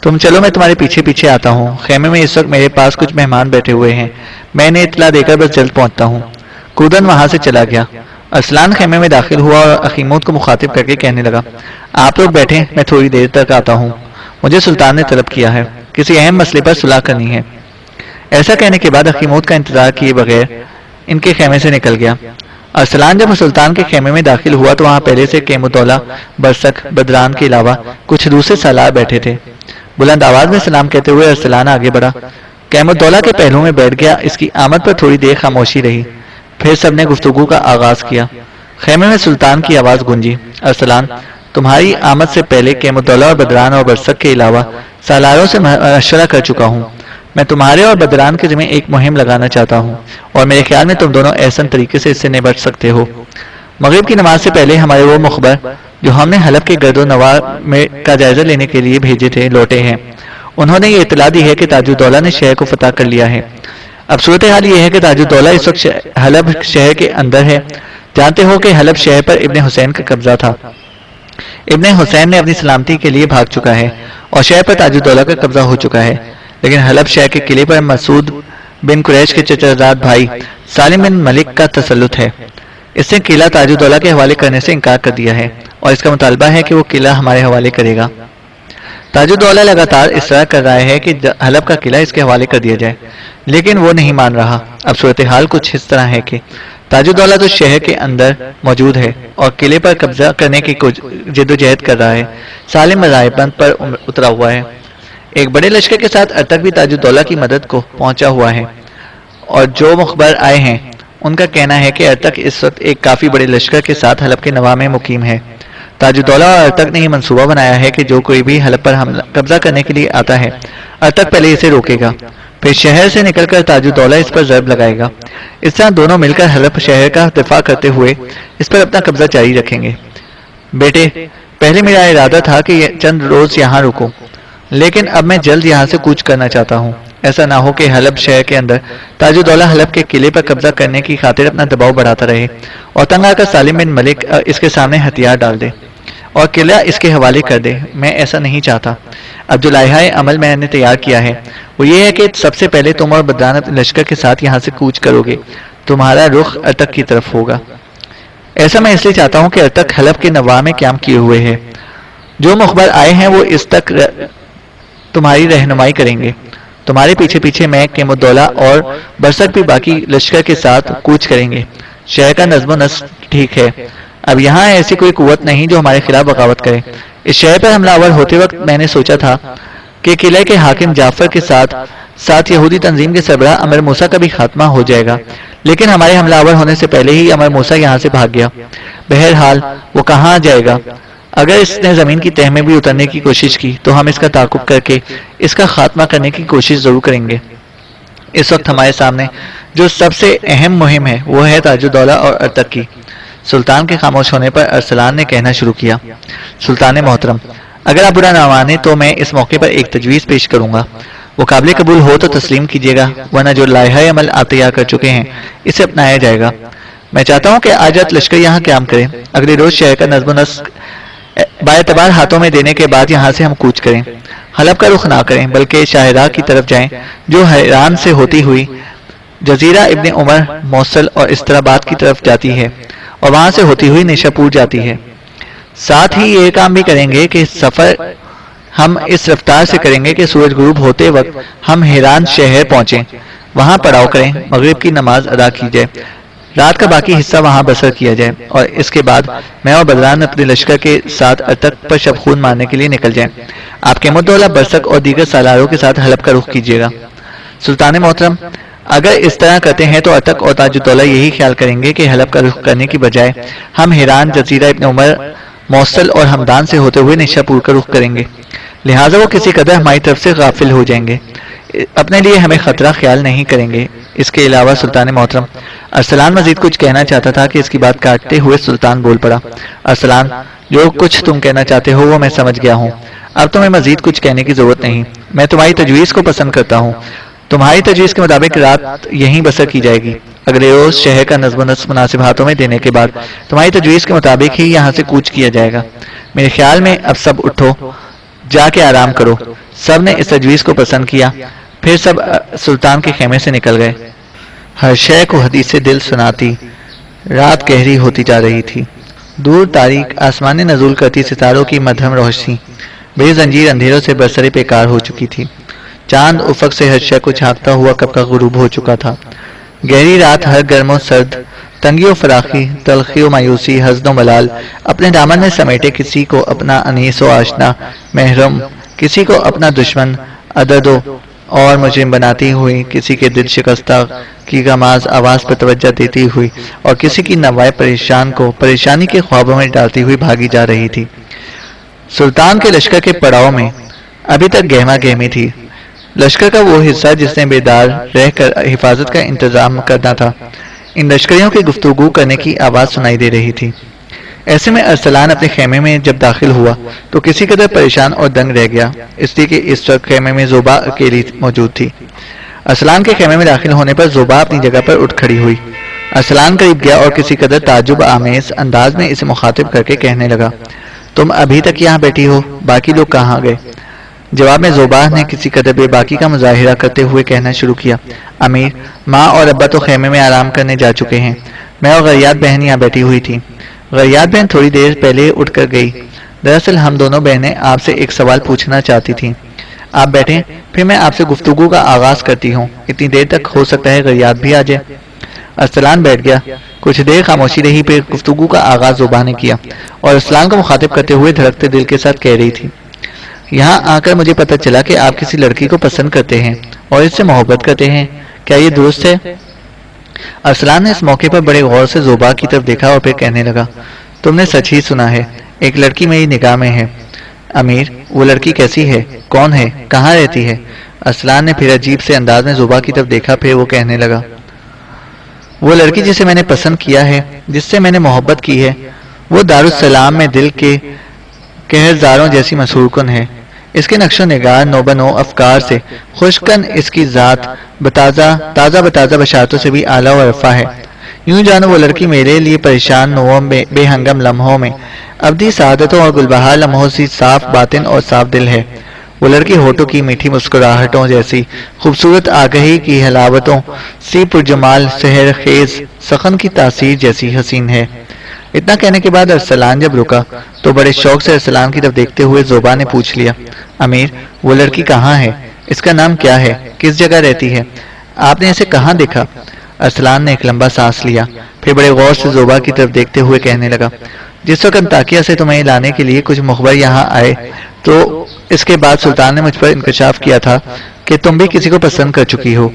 تم چلو میں تمہارے پیچھے پیچھے آتا ہوں، خیمے میں اس وقت میرے پاس کچھ مہمان بیٹھے ہوئے ہیں، میں انہیں اطلاع دے کر بس جلد پہنچتا ہوں۔ کودن وہاں سے چلا گیا۔ ارسلان خیمے میں داخل ہوا اور اخیموت کو مخاطب کر کے کہنے لگا، آپ لوگ بیٹھیں، میں تھوڑی دیر تک آتا ہوں، مجھے سلطان نے طلب کیا ہے، کسی اہم مسئلے پر صلح کرنی ہے۔ ایسا کہنے کے بعد اخیموت کا انتظار کیے بغیر ان کے خیمے سے نکل گیا۔ ارسلان جب سلطان کے خیمے میں داخل ہوا تو وہاں پہلے سے کیم الدولہ، برسک، بدران کے علاوہ کچھ دوسرے سالار بیٹھے تھے۔ بلند آواز میں سلام کہتے ہوئے ارسلان آگے بڑھا، کیم الدولہ کے پہلو میں بیٹھ گیا۔ اس کی آمد پر تھوڑی دیر خاموشی رہی، پھر سب نے گفتگو کا آغاز کیا۔ خیمے میں سلطان کی آواز گونجی، ارسلان تمہاری آمد سے پہلے کیم الدولہ اور بدران اور برسک کے علاوہ سالاروں سے مشورہ کر چکا ہوں، میں تمہارے اور بدران کے ذمہ ایک مہم لگانا چاہتا ہوں اور میرے خیال میں تم دونوں احسن طریقے سے اس سے نبٹ سکتے ہو۔ مغرب کی نماز سے پہلے ہمارے وہ مخبر جو ہم نے حلب کے گرد و نواح میں کا جائزہ لینے کے لیے بھیجے تھے لوٹے ہیں۔ انہوں نے یہ اطلاع دی ہے کہ تاج الدولہ نے شہر کو فتح کر لیا ہے۔ اب صورتحال یہ ہے کہ تاج الدولہ اس وقت حلب شہر کے اندر ہے۔ جانتے ہو کہ حلب شہر پر ابن حسین کا قبضہ تھا۔ ابن حسین نے اپنی سلامتی کے لیے بھاگ چکا ہے اور شہر پر تاج الدولہ کا قبضہ ہو چکا ہے، لیکن حلب شہر کے قلعے پر مسعود بن قریش کے چچا بھائی سالم بن ملک کا تسلط ہے۔ اس نے قلعہ تاج الدولہ کے حوالے کرنے سے انکار کر دیا ہے اور اس کا مطالبہ ہے کہ وہ قلعہ ہمارے حوالے کرے گا۔ تاج الدولہ لگاتار اصرار کر رہا ہے کہ حلب کا قلعہ اس کے حوالے کر دیا جائے، لیکن وہ نہیں مان رہا۔ اب صورتحال کچھ اس طرح ہے کہ تاج الدولہ تو شہر کے اندر موجود ہے اور قلعے پر قبضہ کرنے کی جد و جہد کر رہا ہے۔ سالم مذاہب بند پر اترا ہوا ہے۔ ایک بڑے لشکر کے ساتھ ارتک بھی تاج الدولہ کی مدد کو پہنچا ہوا ہے، اور جو مخبر آئے ہیں ان کا کہنا ہے کہ ارتک اس وقت ایک کافی بڑے لشکر کے ساتھ حلب کے نواح میں مقیم ہے۔ تاج الدولہ اور ارتک نے یہ منصوبہ بنایا ہے کہ جو کوئی بھی حلب پر قبضہ کرنے کے لیے آتا ہے، ارتک پہلے اسے روکے گا، پھر شہر سے نکل کر تاج الدولہ اس پر ضرب لگائے گا۔ اس طرح دونوں مل کر حلب شہر کا دفاع کرتے ہوئے اس پر اپنا قبضہ جاری رکھیں گے۔ بیٹے، پہلے میرا ارادہ تھا کہ چند روز یہاں رکوں، لیکن اب میں جلد یہاں سے کوچ کرنا چاہتا ہوں۔ ایسا نہ ہو کہ حلب شہر کے اندر تاج الدولہ حلب کے قلعے پر قبضہ کرنے کی خاطر اپنا دباؤ بڑھاتا رہے اور تنگ آ کر سالم بن ملک اس کے سامنے ہتھیار ڈال دے اور قلعہ اس کے حوالے کر دے۔ میں ایسا نہیں چاہتا۔ اب جو لائحہ عمل میں نے تیار کیا ہے وہ یہ ہے کہ سب سے پہلے تم اور بدران اپنے لشکر کے ساتھ یہاں سے کوچ کرو گے۔ تمہارا رخ ارتک کی طرف ہوگا۔ ایسا میں اس لیے چاہتا ہوں کہ ارتک حلب کے نواح میں قیام کیے ہوئے ہے۔ جو مخبر آئے ہیں وہ اس تک تمہاری رہنمائی کریں گے۔ تمہارے پیچھے پیچھے میں قیم الدولہ اور برسک بھی باقی لشکر کے ساتھ کوچ کریں گے۔ شہر کا نظم و نسق ٹھیک ہے۔ اب یہاں ایسی کوئی قوت نہیں جو ہمارے خلاف بغاوت کرے۔ اس شہر پر حملہ آور ہوتے وقت میں نے سوچا تھا کہ قلعے کے حاکم جعفر کے ساتھ یہودی تنظیم کے سربراہ امر موسیٰ کا بھی خاتمہ ہو جائے گا، لیکن ہمارے حملہ آور ہونے سے پہلے ہی امر موسیٰ یہاں سے بھاگ گیا۔ بہرحال وہ کہاں جائے گا؟ اگر اس نے زمین کی تہ میں بھی اترنے کی کوشش کی تو ہم اس کا تعاقب کر کے اس کا خاتمہ کرنے کی کوشش ضرور کریں گے۔ اس وقت ہمارے سامنے جو سب سے اہم مہم ہے وہ ہے تاج الدولہ اور ارتک کی۔ سلطان کے خاموش ہونے پر ارسلان نے کہنا شروع کیا، سلطان محترم، اگر آپ برا نہ مانے تو میں اس موقع پر ایک تجویز پیش کروں گا۔ وہ قابل قبول ہو تو تسلیم کیجیے گا، ورنہ جو لائحہ عمل آپ تیار کر چکے ہیں اسے اپنایا جائے گا۔ میں چاہتا ہوں کہ آج رات لشکر یہاں قیام کرے، اگلے روز شہر کا نظم و نسق باعتبار ہاتھوں میں دینے کے بعد یہاں سے ہم کوچ کریں۔ حلب کا رخ نہ کریں بلکہ شاہراہ کی طرف جائیں جو حیران سے ہوتی ہوئی جزیرہ ابن عمر، موصل اور استراباد کی طرف جاتی ہے اور وہاں سے ہوتی ہوئی نیشاپور جاتی ہے۔ ساتھ ہی یہ کام بھی کریں گے کہ سفر ہم اس رفتار سے کریں گے کہ سورج غروب ہوتے وقت ہم حیران شہر پہنچیں، وہاں پڑاؤ کریں، مغرب کی نماز ادا کی جائے، رات کا باقی حصہ وہاں بسر کیا جائے اور اس کے بعد میں اور بدران اپنے لشکر کے ساتھ ارتک پر شب خون مارنے کے لیے نکل جائیں۔ آپ قیم الدولہ، برسک اور دیگر سالاروں کے ساتھ حلب کا رخ کیجیے گا۔ سلطان محترم، اگر اس طرح کرتے ہیں تو ارتک اور تاج الدولہ یہی خیال کریں گے کہ حلب کا رخ کرنے کی بجائے ہم حیران، جزیرہ ابن عمر، موصل اور ہمدان سے ہوتے ہوئے نیشاپور کا رخ کریں گے، لہٰذا وہ کسی قدر ہماری طرف سے غافل ہو جائیں گے، اپنے لیے ہمیں خطرہ خیال نہیں کریں گے۔ اس کے علاوہ سلطان محترم، ارسلان مزید کچھ کہنا چاہتا تھا کہ اس کی بات کاٹتے ہوئے سلطان بول پڑا، ارسلان، جو کچھ تم کہنا چاہتے ہو وہ میں سمجھ گیا ہوں، اب تمہیں مزید کچھ کہنے کی ضرورت نہیں۔ میں تمہاری تجویز کو پسند کرتا ہوں۔ تمہاری تجویز کے مطابق رات یہیں بسر کی جائے گی، اگلے روز شہر کا نظم و نسق مناسب ہاتھوں میں دینے کے بعد تمہاری تجویز کے مطابق ہی یہاں سے کوچ کیا جائے گا۔ میرے خیال میں اب سب اٹھو، جا کے آرام کرو۔ سب نے اس تجویز کو پسند کیا، پھر سب سلطان کے خیمے سے نکل گئے۔ ہر شے کو حدیث دل سناتی رات گہری ہوتی جا رہی تھی۔ دور تاریک آسمان نزول کرتی ستاروں کی مدھم روشنی بے زنجیر اندھیروں سے برسر پیکار ہو چکی تھی۔ چاند افق سے ہر شے کو جھانکتا ہوا کب کا غروب ہو چکا تھا۔ گہری رات ہر گرم و سرد، تنگی و فراخی، تلخی و مایوسی، حزن و ملال اپنے دامن میں سمیٹے کسی کو اپنا انیس و آشنا محرم، کسی کو اپنا دشمن عدد اور مجرم بناتی ہوئی، کسی کے دل شکستہ کی غماز آواز پر توجہ دیتی ہوئی اور کسی کی نوائے پریشان کو پریشانی کے خوابوں میں ڈالتی ہوئی بھاگی جا رہی تھی۔ سلطان کے لشکر کے پڑاؤ میں ابھی تک گہما گہمی تھی۔ لشکر کا وہ حصہ جس نے بیدار رہ کر حفاظت کا انتظام کرنا تھا، ان لشکریوں کی گفتگو کرنے کی آواز سنائی دے رہی تھی۔ ایسے میں ارسلان اپنے خیمے میں جب داخل ہوا تو کسی قدر پریشان اور دنگ رہ گیا، اس لیے کہ اس وقت خیمے میں زوبا اکیلی موجود تھی۔ ارسلان کے خیمے میں داخل ہونے پر زوبا اپنی جگہ پر اٹھ کھڑی ہوئی۔ ارسلان قریب گیا اور کسی قدر تعجب آمیز انداز میں اسے مخاطب کر کے کہنے لگا، تم ابھی تک یہاں بیٹھی ہو؟ باقی لوگ کہاں گئے؟ جواب میں زوبا نے کسی قدر بے باکی کا مظاہرہ کرتے ہوئے کہنا شروع کیا، امیر، ماں اور ابا تو خیمے میں آرام کرنے جا چکے ہیں، میں اور غریات بہن یہاں بیٹھی ہوئی تھی۔ غریات بہن تھوڑی دیر پہلے اٹھ کر گئی۔ دراصل ہم دونوں بہنیں آپ سے ایک سوال پوچھنا چاہتی تھیں۔ آپ بیٹھیں، پھر میں آپ سے گفتگو کا آغاز کرتی ہوں، اتنی دیر تک ہو سکتا ہے غریات بھی آ جائے۔ ارسلان بیٹھ گیا۔ کچھ دیر خاموشی رہی، پھر گفتگو کا آغاز زوبا نے کیا اور ارسلان کو مخاطب کرتے ہوئے دھڑکتے دل کے ساتھ کہہ رہی تھی، یہاں آ کر مجھے پتہ چلا کہ آپ کسی لڑکی کو پسند کرتے ہیں اور اس سے محبت کرتے ہیں، کیا یہ درست ہے؟ ارسلان نے اس موقع پر بڑے غور سے زوبا کی طرف دیکھا اور پھر کہنے لگا، تم نے سچ ہی سنا ہے، ایک لڑکی میری نگاہ میں ہے۔ امیر، وہ لڑکی کیسی ہے؟ کون ہے؟ کہاں رہتی ہے؟ ارسلان نے پھر عجیب سے انداز میں زوبا کی طرف دیکھا، پھر وہ کہنے لگا، وہ لڑکی جسے میں نے پسند کیا ہے، جس سے میں نے محبت کی ہے، وہ دارالسلام میں دل کے کہرزاروں جیسی مسحور ہے۔ اس کے نقش و نگار نوبنو افکار سے خوشکن، اس کی ذات تازہ بتازہ بشارتوں سے بھی اعلیٰ و رفع ہے۔ یوں جانو وہ لڑکی میرے لیے پریشان نووں میں بے ہنگم لمحوں میں ابدی سعادتوں اور گلبہار لمحوں سی صاف باطن اور صاف دل ہے۔ وہ لڑکی ہونٹوں کی میٹھی مسکراہٹوں جیسی خوبصورت، آگہی کی حلاوتوں سی پرجمال، سحر خیز سخن کی تاثیر جیسی حسین ہے۔ اتنا کہنے کے بعد ارسلان جب رکا تو بڑے شوق سے ارسلان کی طرف دیکھتے ہوئے زوبا نے پوچھ لیا، امیر وہ لڑکی کہاں ہے؟ اس کا نام کیا ہے؟ کس جگہ رہتی ہے؟ آپ نے اسے کہاں دیکھا؟ ارسلان نے ایک لمبا سانس لیا، پھر بڑے غور سے زوبا کی طرف دیکھتے ہوئے کہنے لگا، جس وقت انطاکیہ سے تمہیں لانے کے لیے کچھ مخبر یہاں آئے تو اس کے بعد سلطان نے مجھ پر انکشاف کیا تھا کہ تم بھی کسی کو پسند کر چکی ہو،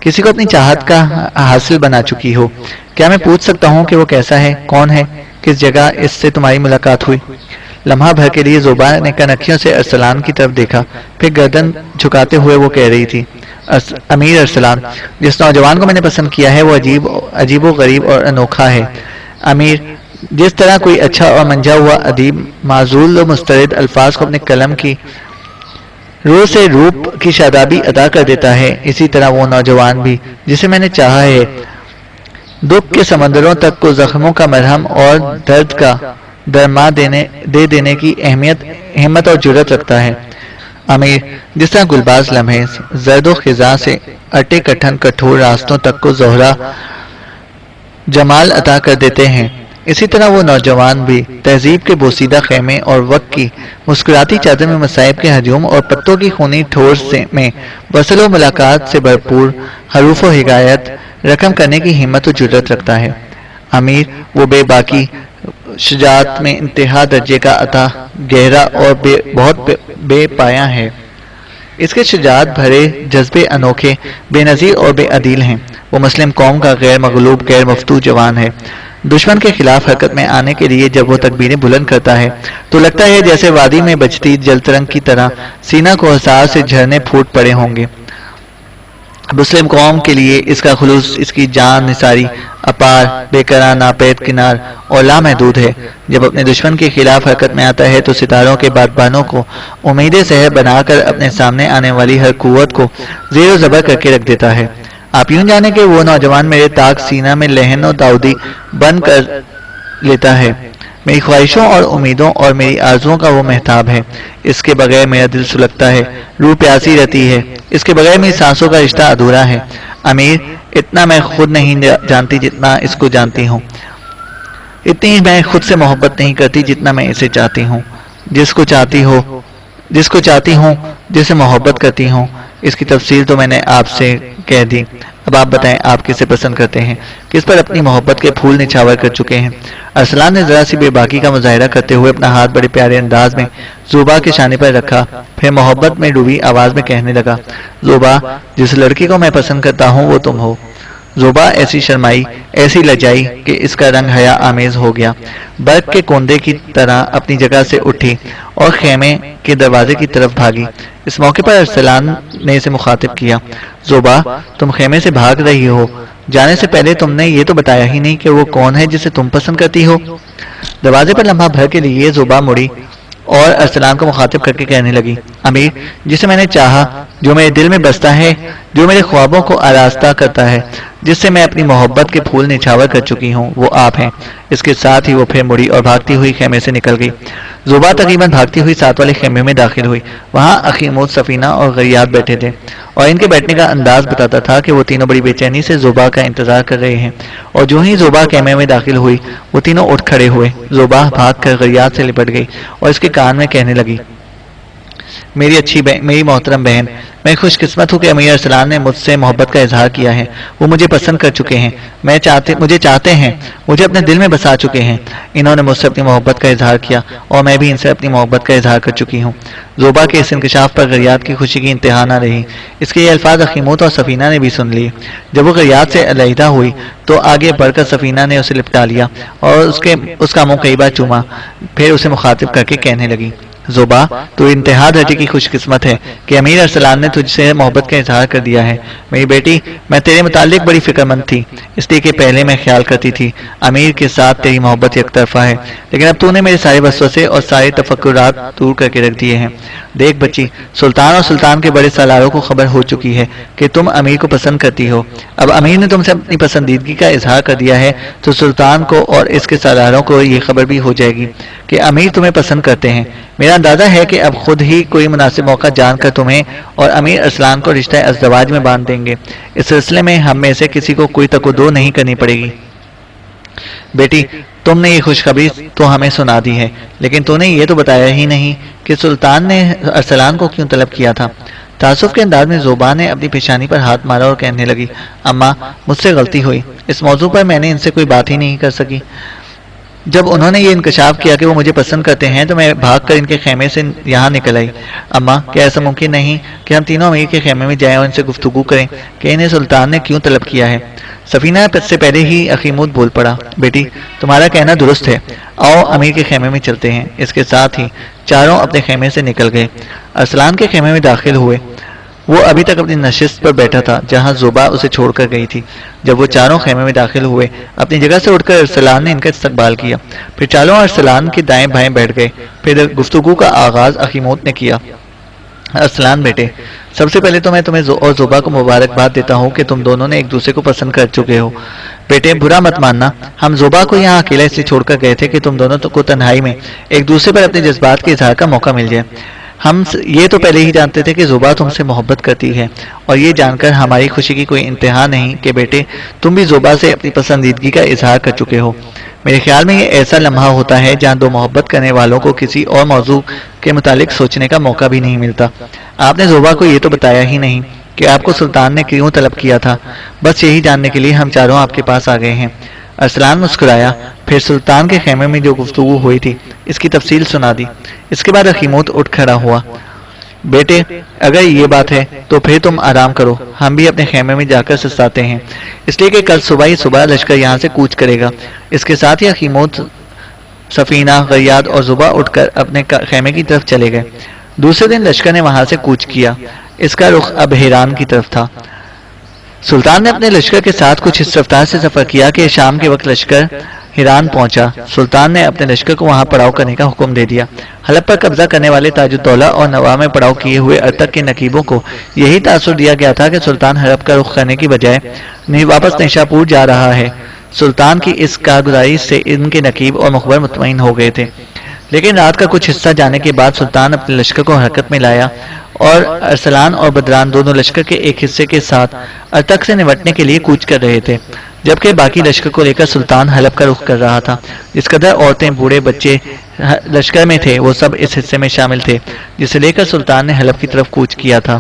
کسی کو اپنی چاہت کا حاصل بنا چکی ہو۔ کیا میں پوچھ سکتا ہوں کہ وہ کیسا ہے، کون ہے، کس جگہ اس سے تمہاری ملاقات ہوئی؟ لمحہ بھر کے لیے زوبا نے کنکھیوں سے ارسلان کی طرف دیکھا، پھر گردن جھکاتے ہوئے وہ کہہ رہی تھی، امیر ارسلان، جس نوجوان کو میں نے پسند کیا ہے وہ عجیب و غریب اور انوکھا ہے۔ امیر، جس طرح کوئی اچھا اور منجا ہوا ادیب معزول و مسترد الفاظ کو اپنے قلم کی روح سے روپ کی شادابی ادا کر دیتا ہے، اسی طرح وہ نوجوان بھی جسے میں نے چاہا ہے دکھ کے سمندروں تک کو زخموں کا مرہم اور درد کا درما دے دینے کی ہمت اور جرت رکھتا ہے۔ امیر، جس طرح گلباز لمحے زرد و خزاں سے اٹے کٹھن کٹھور راستوں تک کو زہرا جمال عطا کر دیتے ہیں، اسی طرح وہ نوجوان بھی تہذیب کے بوسیدہ خیمے اور وقت کی مسکراتی چادر میں مصائب کے ہجوم اور پتوں کی خونی ٹھور میں وصل و ملاقات سے بھرپور حروف و حکایت رقم کرنے کی ہمت و جرت رکھتا ہے۔ امیر، وہ بے باکی شجاعت میں انتہا درجے کا عطا گہرا اور بہت بے پایا ہے۔ اس کے شجاعت بھرے جذبے انوکھے، بے نظیر اور بے عدیل ہیں۔ وہ مسلم قوم کا غیر مغلوب، غیر مفتو جوان ہے۔ دشمن کے خلاف حرکت میں آنے کے لیے جب وہ تکبیریں بلند کرتا ہے تو لگتا ہے جیسے وادی میں بجتی جلترنگ کی طرح سینہ کو حصار سے جھرنے پھوٹ پڑے ہوں گے۔ مسلم قوم کے لیے اس کا خلوص، اس کی جان نثاری اپار، بے قرار، ناپید کنار اور لامحدود ہے۔ جب اپنے دشمن کے خلاف حرکت میں آتا ہے تو ستاروں کے بادبانوں کو امید سحر بنا کر اپنے سامنے آنے والی ہر قوت کو زیر و زبر کر کے رکھ دیتا ہے۔ آپ یوں جانے کہ وہ نوجوان میرے تاک سینہ میں لہن و داؤدی بن کر لیتا ہے، میری خواہشوں اور امیدوں اور میری آرزوؤں کا وہ مہتاب ہے۔ اس کے بغیر میرا دل سلگتا ہے، روح پیاسی رہتی ہے، اس کے بغیر میری سانسوں کا رشتہ ادھورا ہے۔ امیر، اتنا میں خود نہیں جانتی جتنا اس کو جانتی ہوں، اتنی میں خود سے محبت نہیں کرتی جتنا میں اسے چاہتی ہوں، جس کو چاہتی ہوں، جسے محبت کرتی ہوں۔ اس کی تفصیل تو میں نے آپ سے کہہ دی، اب آپ بتائیں آپ کسے پسند کرتے ہیں، کس پر اپنی محبت کے پھول نچھاور کر چکے ہیں؟ ارسلان نے ذرا سی بے باکی کا مظاہرہ کرتے ہوئے اپنا ہاتھ بڑے پیارے انداز میں زوبا کے شانے پر رکھا، پھر محبت میں ڈوبی آواز میں کہنے لگا، زوبا، جس لڑکی کو میں پسند کرتا ہوں وہ تم ہو۔ زوبا ایسی شرمائی، ایسی لجائی کہ اس کا رنگ حیا آمیز ہو گیا، برق کے کوندے کی طرح اپنی جگہ سے اٹھی اور خیمے کے دروازے کی طرف بھاگی۔ اس موقع پر ارسلان نے اسے مخاطب کیا، زوبا، تم خیمے سے بھاگ رہی ہو، جانے سے پہلے تم نے یہ تو بتایا ہی نہیں کہ وہ کون ہے جسے تم پسند کرتی ہو۔ دروازے پر لمحہ بھر کے لیے زوبا مڑی اور ارسلان کو مخاطب کر کے کہنے لگی، امیر، جسے میں نے چاہا، جو میرے دل میں بستا ہے، جو میرے خوابوں کو آراستہ کرتا ہے، جس سے میں اپنی محبت کے پھول نچھاور کر چکی ہوں، وہ آپ ہیں۔ اس کے ساتھ ہی وہ پھر مڑی اور بھاگتی ہوئی خیمے سے نکل گئی۔ زوبا تقریباً بھاگتی ہوئی ساتھ والے خیمے میں داخل ہوئی۔ وہاں اخیمود، سفینہ اور غریات بیٹھے تھے، اور ان کے بیٹھنے کا انداز بتاتا تھا کہ وہ تینوں بڑی بے چینی سے زوبا کا انتظار کر رہے ہیں۔ اور جو ہی زوبا خیمے میں داخل ہوئی وہ تینوں اٹھ کھڑے ہوئے۔ زوبا بھاگ کر غریات سے لپٹ گئی اور اس کے کان میں کہنے لگی، میری محترم بہن، میں خوش قسمت ہوں کہ امیر ارسلان نے مجھ سے محبت کا اظہار کیا ہے۔ وہ مجھے پسند کر چکے ہیں، مجھے چاہتے ہیں، مجھے اپنے دل میں بسا چکے ہیں۔ انہوں نے مجھ سے اپنی محبت کا اظہار کیا اور میں بھی ان سے اپنی محبت کا اظہار کر چکی ہوں۔ زوبا کے اس انکشاف پر غریات کی خوشی کی انتہا نہ رہی۔ اس کے یہ الفاظ اخیموت اور سفینہ نے بھی سن لیے۔ جب وہ غریات سے علیحدہ ہوئی تو آگے بڑھ کر سفینہ نے اسے لپٹا لیا اور اس کا منہ کئی بار چوما، پھر اسے مخاطب کر کے کہنے لگی، زوبا تو انتہا درجے کی خوش قسمت ہے کہ امیر ارسلان نے تجھ سے محبت کا اظہار کر دیا ہے۔ میری بیٹی، میں تیرے متعلق بڑی فکر مند تھی، اس لیے کہ پہلے میں خیال کرتی تھی امیر کے ساتھ تیری محبت یک طرفہ ہے، لیکن اب تو نے میرے سارے وسوسے اور سارے تفکرات دور کر کے رکھ دیے ہیں۔ دیکھ بچی، سلطان اور سلطان کے بڑے سالاروں کو خبر ہو چکی ہے کہ تم امیر کو پسند کرتی ہو۔ اب امیر نے تم سے اپنی پسندیدگی کا اظہار کر دیا ہے تو سلطان کو اور اس کے سالاروں کو یہ خبر بھی ہو جائے گی کہ امیر تمہیں پسند کرتے ہیں۔ میرا اندازہ ہے کہ اب خود ہی کوئی مناسب موقع جان کر تمہیں اور امیر ارسلان کو رشتہ ازدواج میں باندھ دیں گے۔ اس سلسلے میں ہم میں سے کسی کو کوئی تکو نہیں کرنی پڑے گی۔ بیٹی، تم نے یہ خوشخبری تو ہمیں سنا دی ہے، لیکن تو نے یہ تو بتایا ہی نہیں کہ سلطان نے ارسلان کو کیوں طلب کیا تھا۔ تعصب کے انداز میں زوبا نے اپنی پیشانی پر ہاتھ مارا اور کہنے لگی، اماں، مجھ سے غلطی ہوئی، اس موضوع پر میں نے ان سے کوئی بات ہی نہیں کر سکی۔ جب انہوں نے یہ انکشاف کیا کہ وہ مجھے پسند کرتے ہیں تو میں بھاگ کر ان کے خیمے سے یہاں نکل آئی۔ اماں، کیا ایسا ممکن نہیں کہ ہم تینوں امیر کے خیمے میں جائیں اور ان سے گفتگو کریں کہ انہیں سلطان نے کیوں طلب کیا ہے؟ سفینہ سے پہلے ہی اخیمود بول پڑا، بیٹی، تمہارا کہنا درست ہے، آؤ امیر کے خیمے میں چلتے ہیں۔ اس کے ساتھ ہی چاروں اپنے خیمے سے نکل گئے، ارسلان کے خیمے میں داخل ہوئے۔ وہ ابھی تک اپنی نشست پر بیٹھا تھا جہاں زوبا اسے چھوڑ کر گئی تھی۔ جب وہ چاروں خیمے میں داخل ہوئے، اپنی جگہ سے اٹھ کر ارسلان نے ان کا استقبال کیا، پھر چاروں ارسلان کے دائیں بائیں بیٹھ گئے۔ پھر گفتگو کا آغاز اخیموت نے کیا۔ ارسلان بیٹے، سب سے پہلے تو میں تمہیں اور زوبا کو مبارکباد دیتا ہوں کہ تم دونوں نے ایک دوسرے کو پسند کر چکے ہو۔ بیٹے، برا مت ماننا، ہم زوبا کو یہاں اکیلا اس لیے چھوڑ کر گئے تھے کہ تم دونوں کو تنہائی میں ایک دوسرے پر اپنے جذبات کے اظہار کا موقع مل جائے۔ ہم یہ تو پہلے ہی جانتے تھے کہ زوبا تم سے محبت کرتی ہے، اور یہ جان کر ہماری خوشی کی کوئی انتہا نہیں کہ بیٹے تم بھی زوبا سے اپنی پسندیدگی کا اظہار کر چکے ہو۔ میرے خیال میں یہ ایسا لمحہ ہوتا ہے جہاں دو محبت کرنے والوں کو کسی اور موضوع کے متعلق سوچنے کا موقع بھی نہیں ملتا۔ آپ نے زوبا کو یہ تو بتایا ہی نہیں کہ آپ کو سلطان نے کیوں طلب کیا تھا۔ بس یہی جاننے کے لیے ہم چاروں آپ کے پاس آ گئے ہیں۔ ارسلان مسکرایا، پھر سلطان کے خیمے میں جو گفتگو ہوئی تھی اس کی تفصیل سنا دی۔ اس کے بعد اخیموت اٹھ کھڑا ہوا۔ بیٹے، اگر یہ بات ہے تو پھر تم آرام کرو، ہم بھی اپنے خیمے میں جا کر سستاتے ہیں، اس لیے کہ کل صبح ہی لشکر یہاں سے کوچ کرے گا۔ اس کے ساتھ ہی اخیموت، سفینہ، غیاد اور زوبا اٹھ کر اپنے خیمے کی طرف چلے گئے۔ دوسرے دن لشکر نے وہاں سے کوچ کیا۔ اس کا رخ اب ہیران کی طرف تھا۔ سلطان نے اپنے لشکر کے ساتھ کچھ اس رفتار سے سفر کیا کہ شام کے وقت لشکر ہیران پہنچا۔ سلطان نے اپنے لشکر کو وہاں پڑاؤ کرنے کا حکم دے دیا۔ حلب پر قبضہ کرنے والے تاج الدولہ اور نوا میں پڑاؤ کیے ہوئے ارتک کے نقیبوں کو یہی تاثر دیا گیا تھا کہ سلطان حلب کا رخ کرنے کی بجائے واپس نیشاپور جا رہا ہے۔ سلطان کی اس کارگزاری سے ان کے نقیب اور مخبر مطمئن ہو گئے تھے، لیکن رات کا کچھ حصہ جانے کے بعد سلطان اپنے لشکر کو حرکت میں لایا اور ارسلان اور بدران دونوں لشکر کے ایک حصے کے ساتھ ارتک سے نمٹنے کے لیے کوچ کر رہے تھے، جبکہ باقی لشکر کو لے کر سلطان حلب کا رخ کر رہا تھا۔ جس قدر عورتیں، بوڑھے، بچے لشکر میں تھے وہ سب اس حصے میں شامل تھے جسے لے کر سلطان نے حلب کی طرف کوچ کیا تھا۔